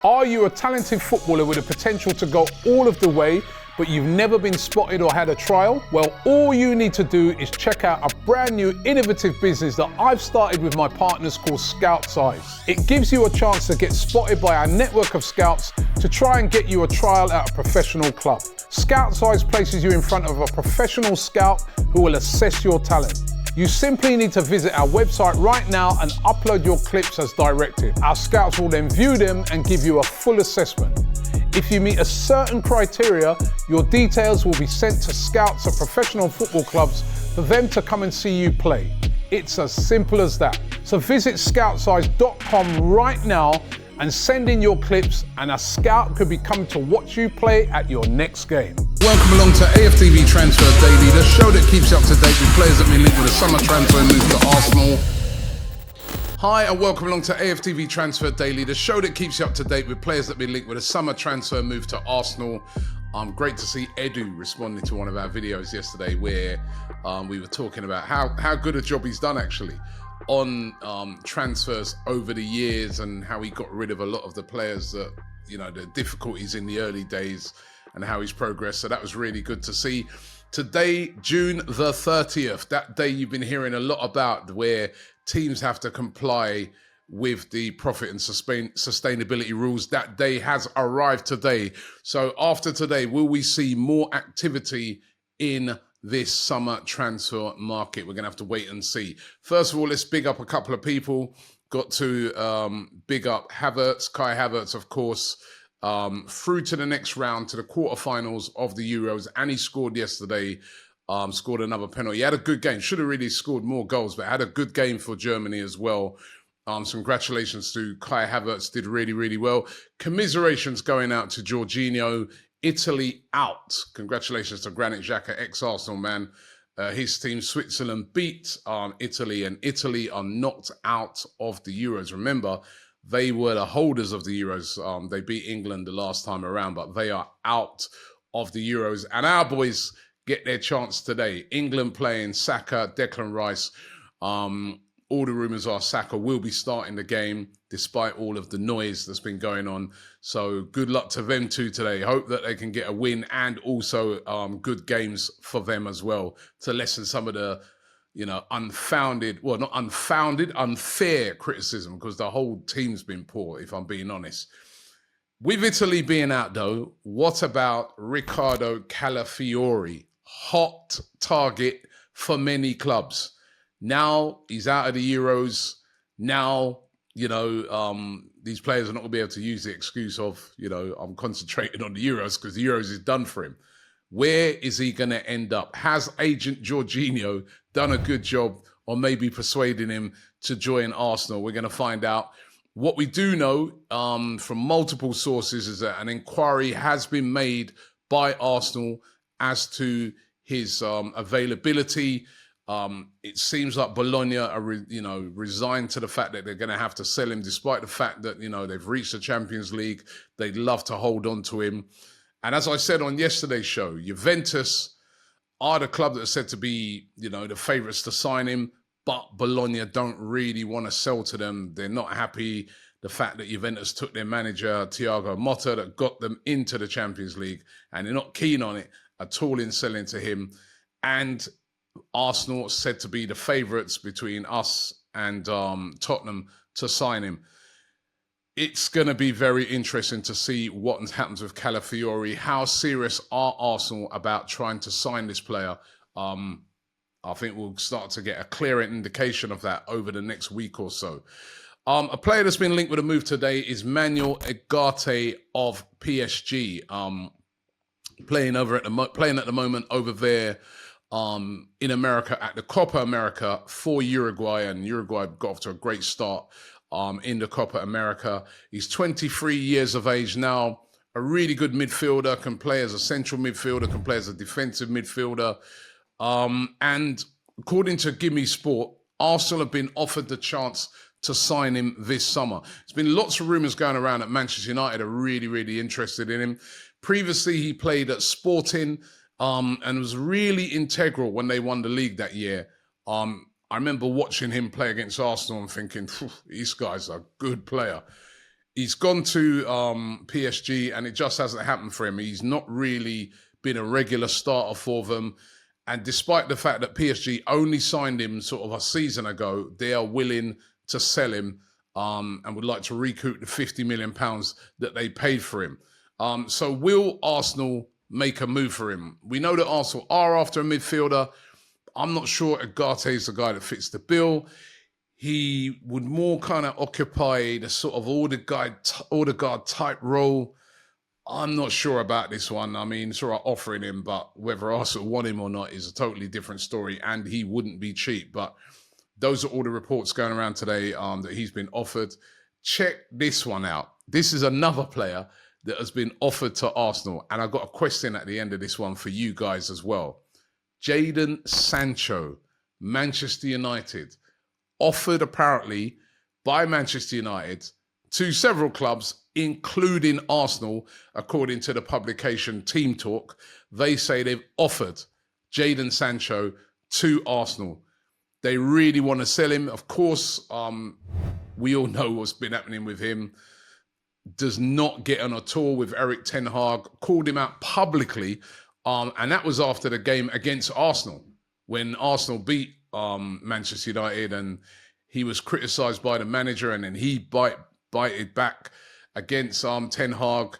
Are you a talented footballer with the potential to go all of the way, but you've never been spotted or had a trial? Well, all you need to do is check out a brand new innovative business that I've started with my partners called Scout Size. It gives you a chance to get spotted by our network of scouts to try and get you a trial at a professional club. Scout Size places you in front of a professional scout who will assess your talent. You simply need to visit our website right now and upload your clips as directed. Our scouts will then view them and give you a full assessment. If you meet a certain criteria, your details will be sent to scouts at professional football clubs for them to come and see you play. It's as simple as that. So visit scoutsize.com right now and send in your clips, and a scout could be coming to watch you play at your next game. Welcome along to AFTV Transfer Daily, the show that keeps you up to date with players that been linked with a summer transfer move to Arsenal. Hi, and welcome along to AFTV Transfer Daily, the show that keeps you up to date with players that been linked with a summer transfer move to Arsenal. Great to see Edu responding to one of our videos yesterday where we were talking about how good a job he's done actually on transfers over the years and how he got rid of a lot of the players that, you know, the difficulties in the early days and how he's progressed. So that was really good to see. Today, June the 30th, that day you've been hearing a lot about, where teams have to comply with the profit and sustainability rules. That day has arrived today. So after today, will we see more activity in this summer transfer market? We're going to have to wait and see. First of all, let's big up a couple of people. Got to big up Havertz, Kai Havertz, of course, through to the next round, to the quarterfinals of the Euros, and he scored yesterday, scored another penalty. He had a good game, should have really scored more goals, but had a good game for Germany as well. Congratulations to Kai Havertz, did really, really well. Commiserations going out to Jorginho. Italy out. Congratulations to Granit Xhaka, ex-Arsenal man. His team, Switzerland, beat Italy, and Italy are knocked out of the Euros. Remember, they were the holders of the Euros. They beat England the last time around, but they are out of the Euros. And our boys get their chance today. England playing Saka, Declan Rice. All the rumours are Saka will be starting the game despite all of the noise that's been going on. So good luck to them too today. Hope that they can get a win and also good games for them as well to lessen some of the, you know, unfair criticism, because the whole team's been poor, if I'm being honest. With Italy being out though, what about Riccardo Calafiori? Hot target for many clubs. Now he's out of the Euros. Now, you know, these players are not going to be able to use the excuse of, you know, I'm concentrating on the Euros because the Euros is done for him. Where is he going to end up? Has agent Jorginho done a good job or maybe persuading him to join Arsenal? We're going to find out. What we do know from multiple sources is that an inquiry has been made by Arsenal as to his availability. It seems like Bologna are, resigned to the fact that they're going to have to sell him, despite the fact that, you know, they've reached the Champions League. They'd love to hold on to him. And as I said on yesterday's show, Juventus are the club that are said to be, you know, the favourites to sign him, but Bologna don't really want to sell to them. They're not happy the fact that Juventus took their manager, Thiago Motta, that got them into the Champions League, and they're not keen on it at all in selling to him. And Arsenal said to be the favourites between us and Tottenham to sign him. It's going to be very interesting to see what happens with Calafiori. How serious are Arsenal about trying to sign this player? I think we'll start to get a clearer indication of that over the next week or so. A player that's been linked with a move today is Manuel Ugarte of PSG, playing at the moment over there in America at the Copa America for Uruguay, and Uruguay got off to a great start in the Copa America. He's 23 years of age now, a really good midfielder, can play as a central midfielder, can play as a defensive midfielder. And according to Gimme Sport, Arsenal have been offered the chance to sign him this summer. There's been lots of rumours going around that Manchester United are really, really interested in him. Previously, he played at Sporting and was really integral when they won the league that year. I remember watching him play against Arsenal and thinking, this guy's a good player. He's gone to PSG and it just hasn't happened for him. He's not really been a regular starter for them. And despite the fact that PSG only signed him sort of a season ago, they are willing to sell him and would like to recoup the £50 million that they paid for him. So will Arsenal make a move for him? We know that Arsenal are after a midfielder. I'm not sure Ugarte is the guy that fits the bill. He would more kind of occupy the sort of Odegaard type role. I'm not sure about this one. I mean, sort of offering him, but whether Arsenal want him or not is a totally different story, and he wouldn't be cheap. But those are all the reports going around today that he's been offered. Check this one out. This is another player that has been offered to Arsenal, and I've got a question at the end of this one for you guys as well. Jaydon Sancho, Manchester United, offered apparently by Manchester United to several clubs, including Arsenal, according to the publication Team Talk. They say they've offered Jaydon Sancho to Arsenal. They really want to sell him. Of course, we all know what's been happening with him. Does not get on a tour with Erik ten Hag, called him out publicly, and that was after the game against Arsenal, when Arsenal beat Manchester United, and he was criticised by the manager, and then he bited back against Ten Hag.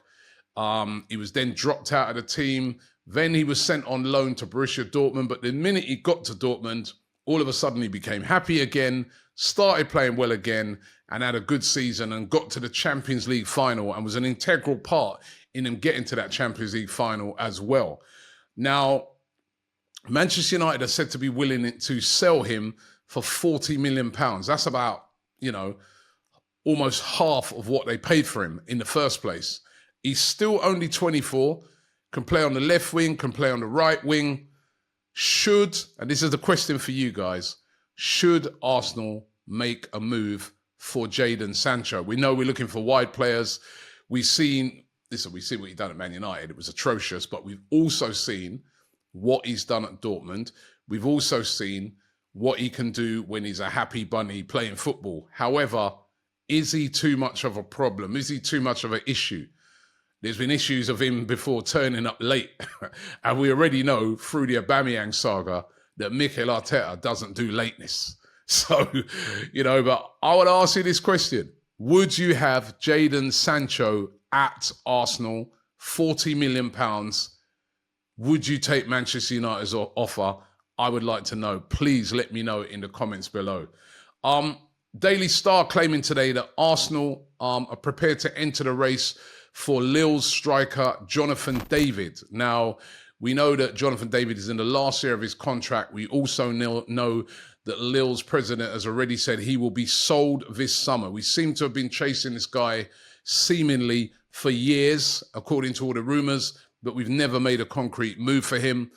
He was then dropped out of the team. Then he was sent on loan to Borussia Dortmund, but the minute he got to Dortmund, all of a sudden he became happy again, started playing well again, and had a good season and got to the Champions League final and was an integral part in him getting to that Champions League final as well. Now, Manchester United are said to be willing to sell him for £40 million. That's about, almost half of what they paid for him in the first place. He's still only 24, can play on the left wing, can play on the right wing. And this is the question for you guys, should Arsenal make a move for Jaydon Sancho? We know we're looking for wide players. We've seen what he's done at Man United. It was atrocious, but we've also seen what he's done at Dortmund. We've also seen what he can do when he's a happy bunny playing football. However, is he too much of a problem? Is he too much of an issue? There's been issues of him before turning up late. And we already know through the Aubameyang saga that Mikel Arteta doesn't do lateness. So, but I would ask you this question. Would you have Jaydon Sancho at Arsenal, £40 million? Would you take Manchester United's offer? I would like to know. Please let me know in the comments below. Daily Star claiming today that Arsenal are prepared to enter the race for Lille's striker, Jonathon David. Now, we know that Jonathon David is in the last year of his contract. We also know that Lille's president has already said he will be sold this summer. We seem to have been chasing this guy seemingly for years, according to all the rumours, but we've never made a concrete move for him.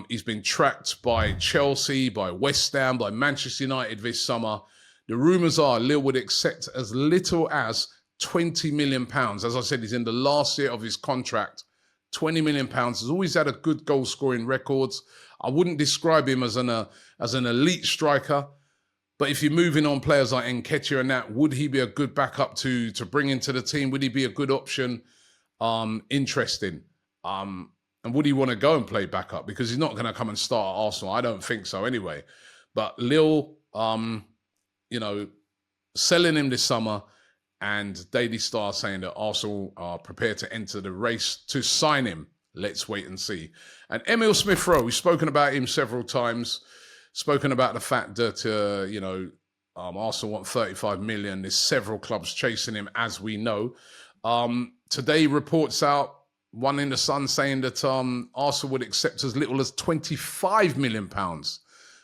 He's been tracked by Chelsea, by West Ham, by Manchester United this summer. The rumours are Lille would accept as little as £20 million. As I said, he's in the last year of his contract. £20 million. Has always had a good goal-scoring record. I wouldn't describe him as an elite striker, but if you're moving on players like Nketiah and that, would he be a good backup to bring into the team? Would he be a good option? Interesting. And would he want to go and play backup? Because he's not going to come and start at Arsenal. I don't think so anyway. But Lille, selling him this summer, and Daily Star saying that Arsenal are prepared to enter the race to sign him. Let's wait and see. And Emile Smith-Rowe, we've spoken about him several times, spoken about the fact that, Arsenal want 35 million. There's several clubs chasing him, as we know. Today, reports out, one in the Sun saying that Arsenal would accept as little as £25 million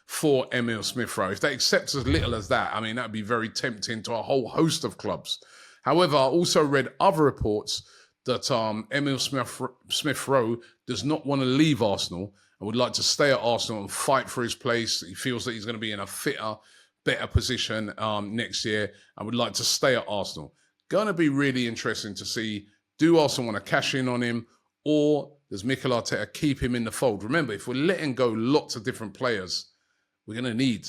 for Emile Smith-Rowe. If they accept as little as that, that'd be very tempting to a whole host of clubs. However, I also read other reports that Emile Smith-Rowe does not want to leave Arsenal and would like to stay at Arsenal and fight for his place. He feels that he's going to be in a fitter, better position next year and would like to stay at Arsenal. Going to be really interesting to see, do Arsenal want to cash in on him, or does Mikel Arteta keep him in the fold? Remember, if we're letting go lots of different players, we're going to need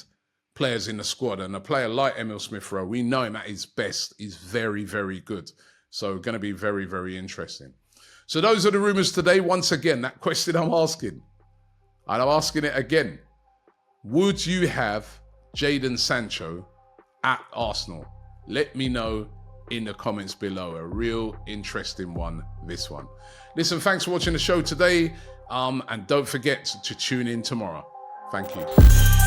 players in the squad. And a player like Emile Smith-Rowe, we know him at his best, is very, very good. So going to be very, very interesting. So those are the rumours today. Once again, that question I'm asking, and I'm asking it again. Would you have Jaydon Sancho at Arsenal? Let me know in the comments below. A real interesting one, this one. Listen, thanks for watching the show today. And don't forget to tune in tomorrow. Thank you.